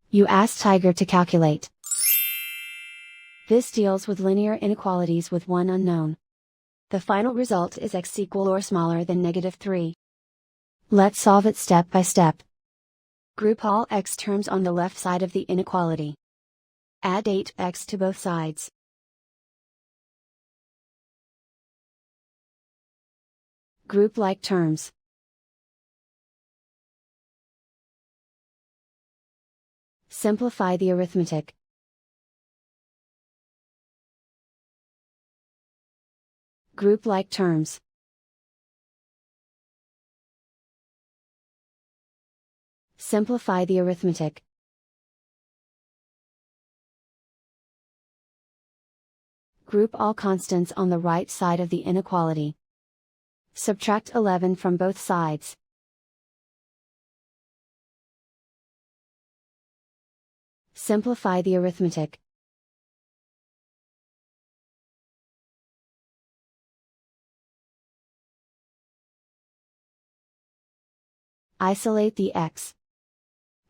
You ask Tiger to calculate. This deals with linear inequalities with one unknown. The final result is x equal or smaller than -3. Let's solve it step by step. Group all x terms on the left side of the inequality. Add 8x to both sides. Group like terms. Simplify the arithmetic. Group like terms. Simplify the arithmetic. Group all constants on the right side of the inequality. Subtract 11 from both sides. Simplify the arithmetic. Isolate the x.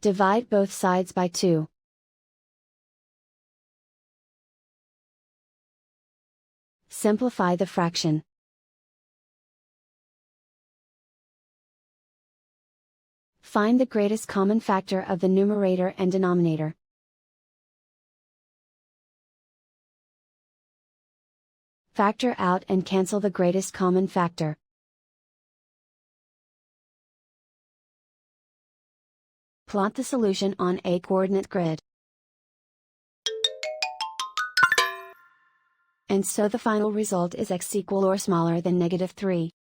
Divide both sides by 2. Simplify the fraction. Find the greatest common factor of the numerator and denominator. Factor out and cancel the greatest common factor. Plot the solution on a coordinate grid. And so the final result is x equal or smaller than -3.